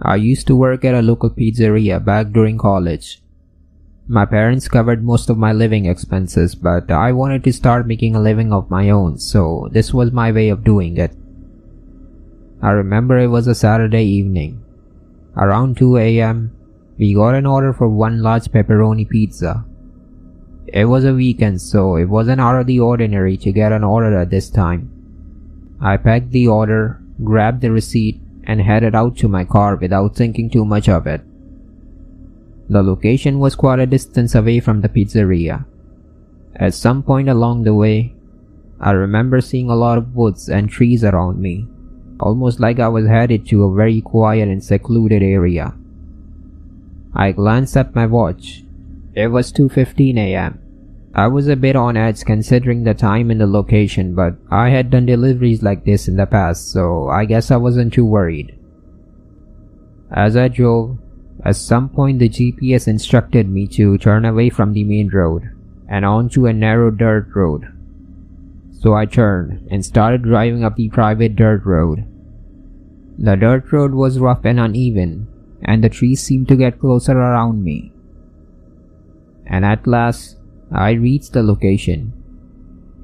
I used to work at a local pizzeria back during college. My parents covered most of my living expenses, but I wanted to start making a living of my own, so this was my way of doing it. I remember it was a Saturday evening. Around 2 a.m., we got an order for one large pepperoni pizza. It was a weekend, so it wasn't out of the ordinary to get an order at this time. I packed the order, grabbed the receipt, and headed out to my car without thinking too much of it. The location was quite a distance away from the pizzeria. At some point along the way, I remember seeing a lot of woods and trees around me, almost like I was headed to a very quiet and secluded area. I glanced at my watch. It was 2:15 a.m. I was a bit on edge considering the time and the location, but I had done deliveries like this in the past, so I guess I wasn't too worried. As I drove, at some point the GPS instructed me to turn away from the main road and onto a narrow dirt road. So I turned and started driving up the private dirt road. The dirt road was rough and uneven, and the trees seemed to get closer around me. And at last, I reached the location.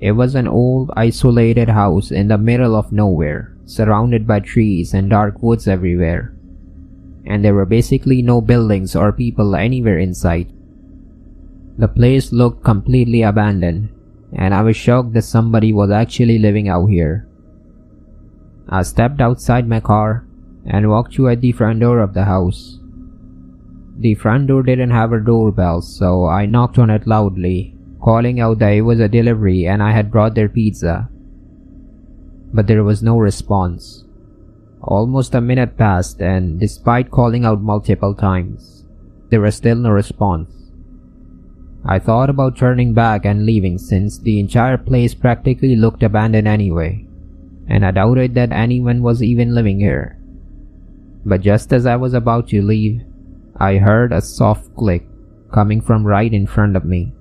It was an old, isolated house in the middle of nowhere, surrounded by trees and dark woods everywhere. And there were basically no buildings or people anywhere in sight. The place looked completely abandoned, and I was shocked that somebody was actually living out here. I stepped outside my car and walked toward the front door of the house. The front door didn't have a doorbell, so I knocked on it loudly, calling out that it was a delivery and I had brought their pizza. But there was no response. Almost a minute passed, and despite calling out multiple times, there was still no response. I thought about turning back and leaving since the entire place practically looked abandoned anyway, and I doubted that anyone was even living here. But just as I was about to leave, I heard a soft click coming from right in front of me.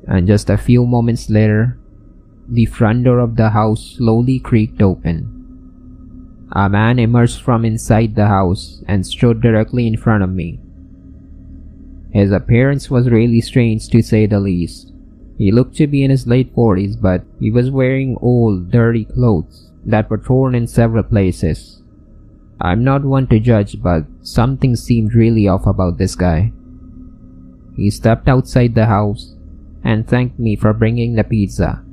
And just a few moments later, the front door of the house slowly creaked open. A man emerged from inside the house and stood directly in front of me. His appearance was really strange to say the least. He looked to be in his late 40s, but he was wearing old, dirty clothes that were torn in several places. I'm not one to judge, but something seemed really off about this guy. He stepped outside the house and thanked me for bringing the pizza,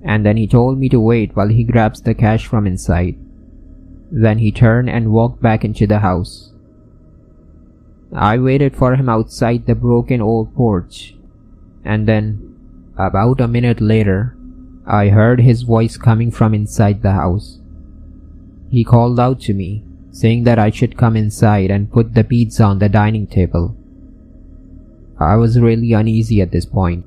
and then he told me to wait while he grabs the cash from inside. Then he turned and walked back into the house. I waited for him outside the broken old porch, and then, about a minute later, I heard his voice coming from inside the house. He called out to me, saying that I should come inside and put the pizza on the dining table. I was really uneasy at this point.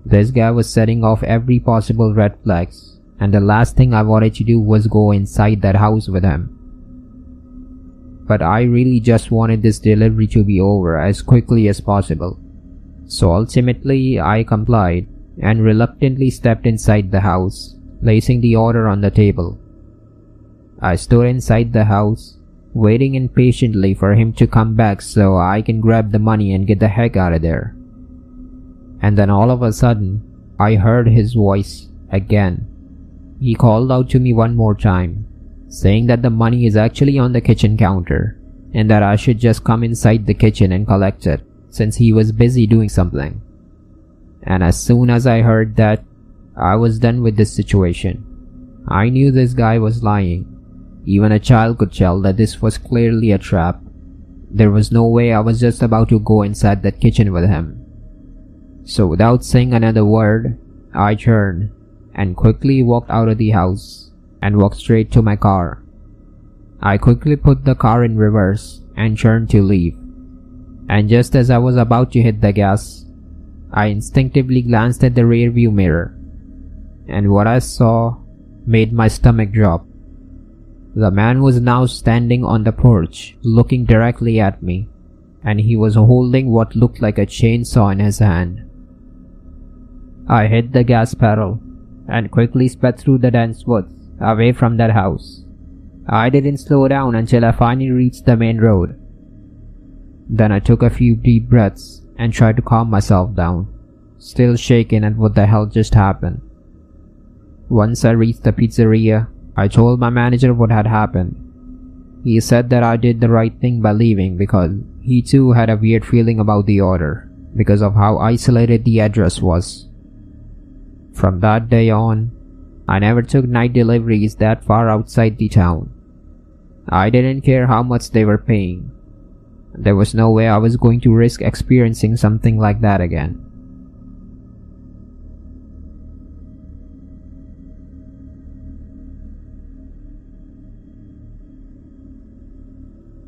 This guy was setting off every possible red flags, and the last thing I wanted to do was go inside that house with him. But I really just wanted this delivery to be over as quickly as possible. So ultimately, I complied and reluctantly stepped inside the house, placing the order on the table. I stood inside the house, waiting impatiently for him to come back so I can grab the money and get the heck out of there. And then all of a sudden, I heard his voice again. He called out to me one more time, saying that the money is actually on the kitchen counter and that I should just come inside the kitchen and collect it since he was busy doing something. And as soon as I heard that, I was done with this situation. I knew this guy was lying. Even a child could tell that this was clearly a trap. There was no way I was just about to go inside that kitchen with him. So without saying another word, I turned and quickly walked out of the house and walked straight to my car. I quickly put the car in reverse and turned to leave. And just as I was about to hit the gas, I instinctively glanced at the rearview mirror, and what I saw made my stomach drop. The man was now standing on the porch, looking directly at me, and he was holding what looked like a chainsaw in his hand. I hit the gas pedal and quickly sped through the dense woods away from that house. I didn't slow down until I finally reached the main road. Then I took a few deep breaths and tried to calm myself down, still shaken at what the hell just happened. Once I reached the pizzeria, I told my manager what had happened. He said that I did the right thing by leaving because he too had a weird feeling about the order because of how isolated the address was. From that day on, I never took night deliveries that far outside the town. I didn't care how much they were paying. There was no way I was going to risk experiencing something like that again.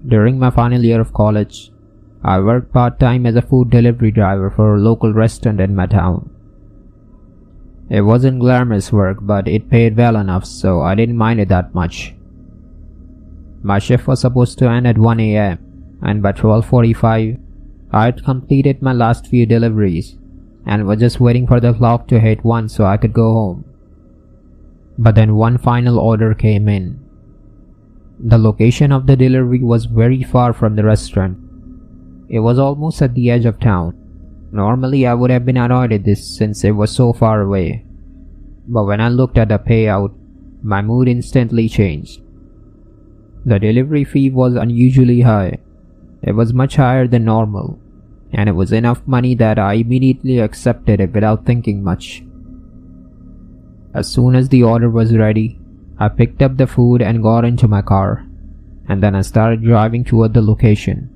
During my final year of college, I worked part-time as a food delivery driver for a local restaurant in my town. It wasn't glamorous work, but it paid well enough, so I didn't mind it that much. My shift was supposed to end at 1 a.m., and by 12:45, I had completed my last few deliveries and was just waiting for the clock to hit 1 so I could go home. But then one final order came in. The location of the delivery was very far from the restaurant. It was almost at the edge of town. Normally I would have been annoyed at this since it was so far away. But when I looked at the payout, my mood instantly changed. The delivery fee was unusually high. It was much higher than normal, and it was enough money that I immediately accepted it without thinking much. As soon as the order was ready, I picked up the food and got into my car, and then I started driving toward the location.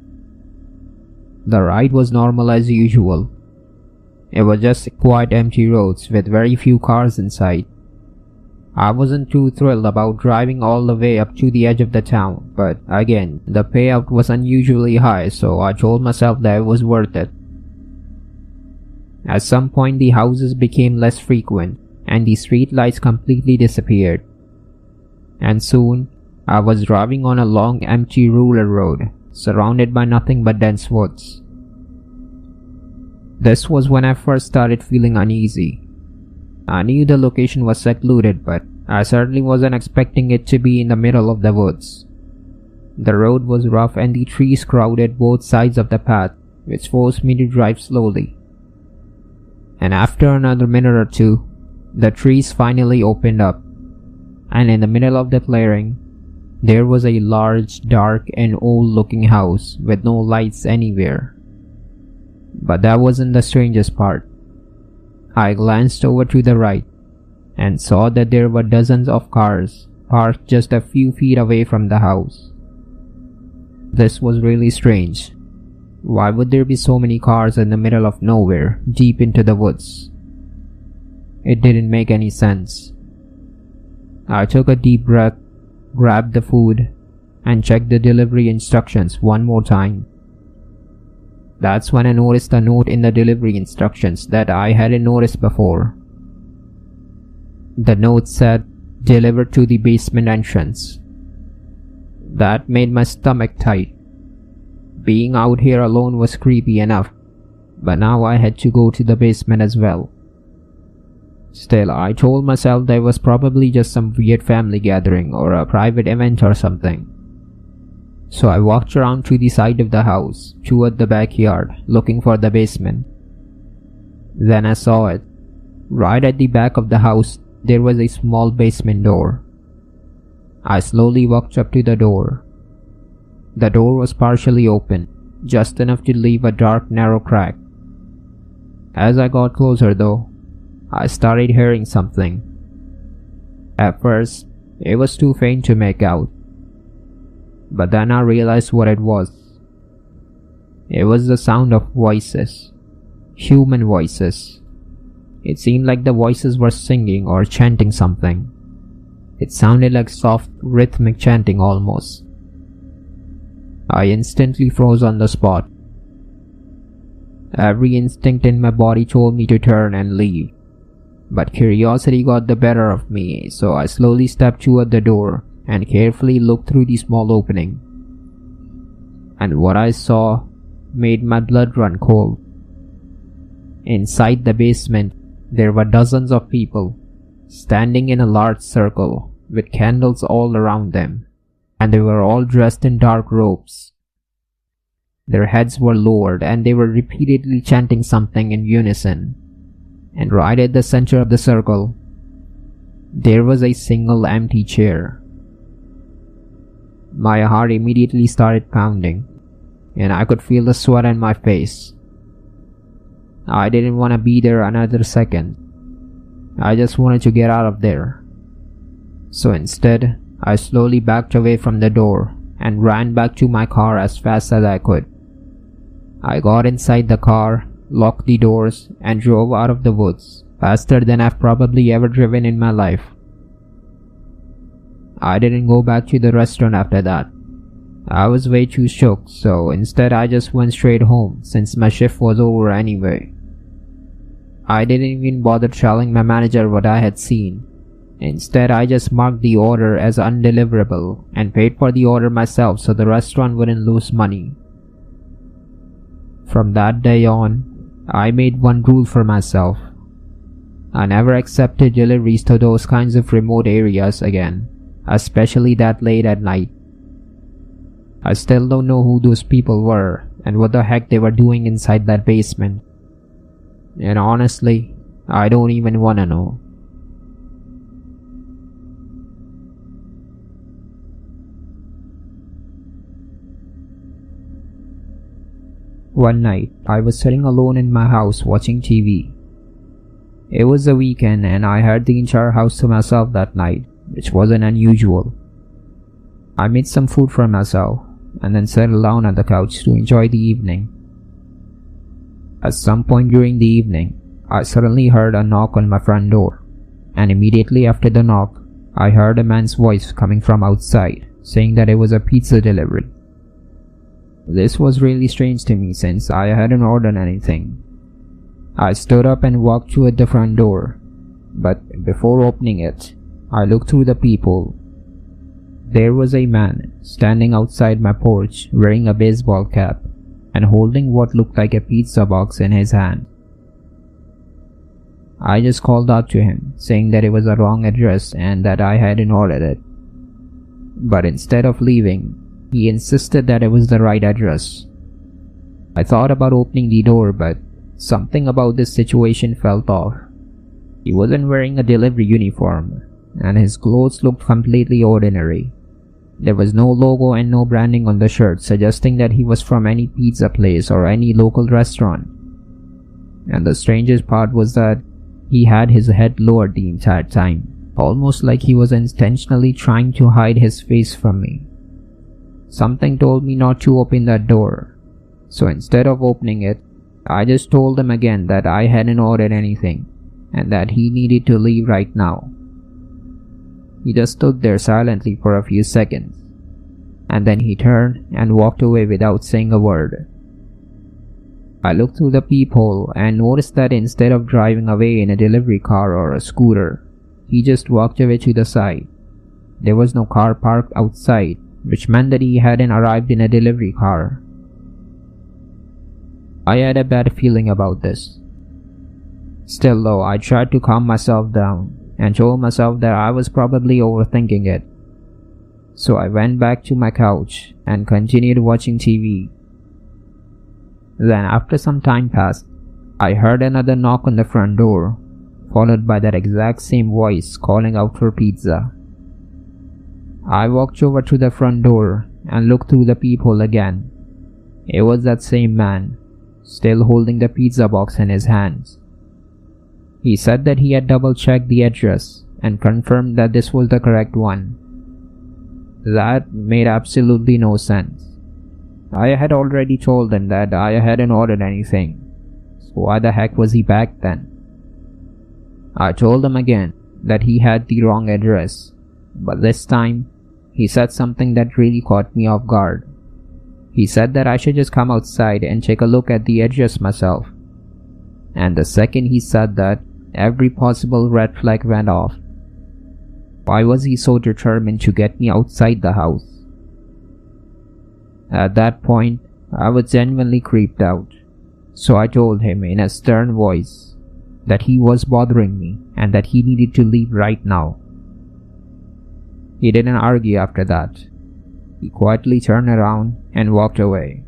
The ride was normal as usual. It was just quite empty roads with very few cars inside. I wasn't too thrilled about driving all the way up to the edge of the town, but again, the payout was unusually high, so I told myself that it was worth it. At some point, the houses became less frequent, and the street lights completely disappeared. And soon, I was driving on a long empty rural road, surrounded by nothing but dense woods. This was when I first started feeling uneasy. I knew the location was secluded, but I certainly wasn't expecting it to be in the middle of the woods. The road was rough and the trees crowded both sides of the path, which forced me to drive slowly. And after another minute or two, the trees finally opened up, and in the middle of the clearing, there was a large, dark and old-looking house with no lights anywhere. But that wasn't the strangest part. I glanced over to the right and saw that there were dozens of cars parked just a few feet away from the house. This was really strange. Why would there be so many cars in the middle of nowhere, deep into the woods? It didn't make any sense. I took a deep breath, grabbed the food, and checked the delivery instructions one more time. That's when I noticed a note in the delivery instructions that I hadn't noticed before. The note said, "Deliver to the basement entrance." That made my stomach tight. Being out here alone was creepy enough, but now I had to go to the basement as well. Still, I told myself that it was probably just some weird family gathering or a private event or something. So I walked around to the side of the house, toward the backyard, looking for the basement. Then I saw it. Right at the back of the house, there was a small basement door. I slowly walked up to the door. The door was partially open, just enough to leave a dark, narrow crack. As I got closer though, I started hearing something. At first, it was too faint to make out. But then I realized what it was. It was the sound of voices. Human voices. It seemed like the voices were singing or chanting something. It sounded like soft, rhythmic chanting almost. I instantly froze on the spot. Every instinct in my body told me to turn and leave. But curiosity got the better of me, so I slowly stepped toward the door and carefully looked through the small opening. And what I saw made my blood run cold. Inside the basement, there were dozens of people, standing in a large circle, with candles all around them, and they were all dressed in dark robes. Their heads were lowered and they were repeatedly chanting something in unison. And right at the center of the circle, there was a single empty chair. My heart immediately started pounding, and I could feel the sweat on my face. I didn't want to be there another second. I just wanted to get out of there. So instead, I slowly backed away from the door and ran back to my car as fast as I could. I got inside the car, locked the doors, and drove out of the woods faster than I've probably ever driven in my life. I didn't go back to the restaurant after that. I was way too shook, so instead I just went straight home since my shift was over anyway. I didn't even bother telling my manager what I had seen. Instead, I just marked the order as undeliverable and paid for the order myself so the restaurant wouldn't lose money. From that day on, I made one rule for myself. I never accepted deliveries to those kinds of remote areas again, especially that late at night. I still don't know who those people were and what the heck they were doing inside that basement. And honestly, I don't even wanna know. One night, I was sitting alone in my house watching TV. It was the weekend and I had the entire house to myself that night, which wasn't unusual. I made some food for myself and then settled down on the couch to enjoy the evening. At some point during the evening, I suddenly heard a knock on my front door, and immediately after the knock, I heard a man's voice coming from outside, saying that it was a pizza delivery. This was really strange to me since I hadn't ordered anything. I stood up and walked toward the front door, but before opening it, I looked through the peephole. There was a man standing outside my porch wearing a baseball cap and holding what looked like a pizza box in his hand. I just called out to him, saying that it was a wrong address and that I hadn't ordered it. But instead of leaving, he insisted that it was the right address. I thought about opening the door, but something about this situation felt off. He wasn't wearing a delivery uniform, and his clothes looked completely ordinary. There was no logo and no branding on the shirt, suggesting that he was from any pizza place or any local restaurant. And the strangest part was that he had his head lowered the entire time, almost like he was intentionally trying to hide his face from me. Something told me not to open that door, so instead of opening it, I just told him again that I hadn't ordered anything and that he needed to leave right now. He just stood there silently for a few seconds, and then he turned and walked away without saying a word. I looked through the peephole and noticed that instead of driving away in a delivery car or a scooter, he just walked away to the side. There was no car parked outside, which meant that he hadn't arrived in a delivery car. I had a bad feeling about this. Still though, I tried to calm myself down and told myself that I was probably overthinking it. So I went back to my couch and continued watching TV. Then after some time passed, I heard another knock on the front door, followed by that exact same voice calling out for pizza. I walked over to the front door and looked through the peephole again. It was that same man, still holding the pizza box in his hands. He said that he had double-checked the address and confirmed that this was the correct one. That made absolutely no sense. I had already told him that I hadn't ordered anything, so why the heck was he back then? I told him again that he had the wrong address, but this time, he said something that really caught me off guard. He said that I should just come outside and take a look at the address myself. And the second he said that, every possible red flag went off. Why was he so determined to get me outside the house? At that point, I was genuinely creeped out, so I told him in a stern voice that he was bothering me and that he needed to leave right now. He didn't argue after that. He quietly turned around and walked away.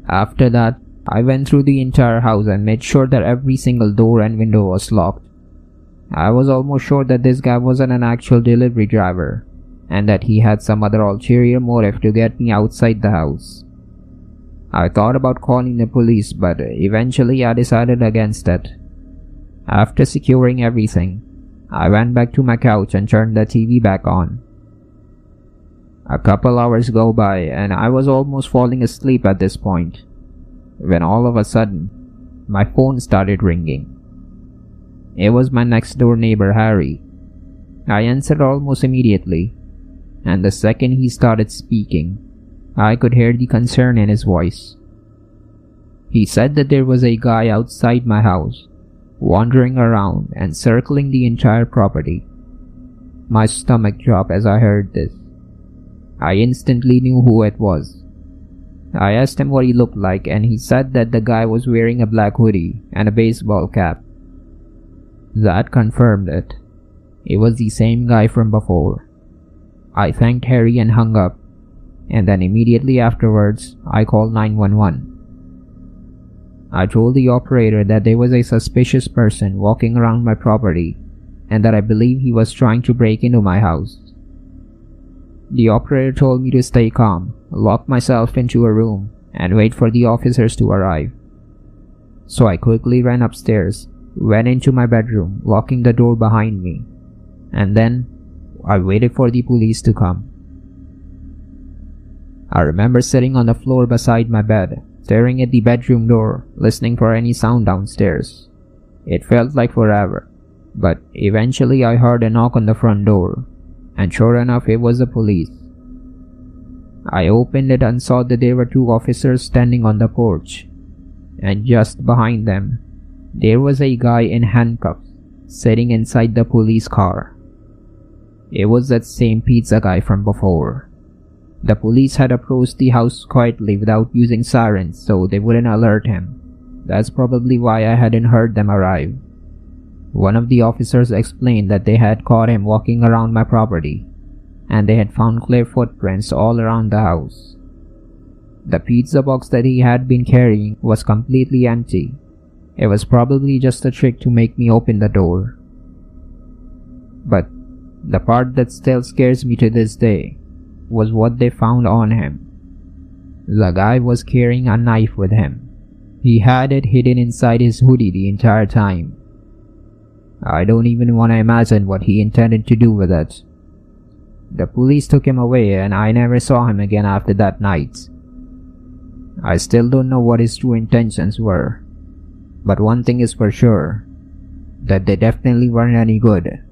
After that, I went through the entire house and made sure that every single door and window was locked. I was almost sure that this guy wasn't an actual delivery driver, and that he had some other ulterior motive to get me outside the house. I thought about calling the police, but eventually I decided against it. After securing everything, I went back to my couch and turned the TV back on. A couple hours go by and I was almost falling asleep at this point, when all of a sudden, my phone started ringing. It was my next door neighbor Harry. I answered almost immediately, and the second he started speaking, I could hear the concern in his voice. He said that there was a guy outside my house, wandering around and circling the entire property. My stomach dropped as I heard this. I instantly knew who it was. I asked him what he looked like, and he said that the guy was wearing a black hoodie and a baseball cap. That confirmed it. It was the same guy from before. I thanked Harry and hung up, and then immediately afterwards, I called 911. I told the operator that there was a suspicious person walking around my property and that I believe he was trying to break into my house. The operator told me to stay calm, lock myself into a room, and wait for the officers to arrive. So I quickly ran upstairs, went into my bedroom, locking the door behind me, and then I waited for the police to come. I remember sitting on the floor beside my bed, staring at the bedroom door, listening for any sound downstairs. It felt like forever, but eventually I heard a knock on the front door, and sure enough it was the police. I opened it and saw that there were two officers standing on the porch, and just behind them, there was a guy in handcuffs, sitting inside the police car. It was that same pizza guy from before. The police had approached the house quietly without using sirens so they wouldn't alert him. That's probably why I hadn't heard them arrive. One of the officers explained that they had caught him walking around my property, and they had found clear footprints all around the house. The pizza box that he had been carrying was completely empty. It was probably just a trick to make me open the door. But the part that still scares me to this day was what they found on him. The guy was carrying a knife with him. He had it hidden inside his hoodie the entire time. I don't even want to imagine what he intended to do with it. The police took him away and I never saw him again after that night. I still don't know what his true intentions were, but one thing is for sure, that they definitely weren't any good.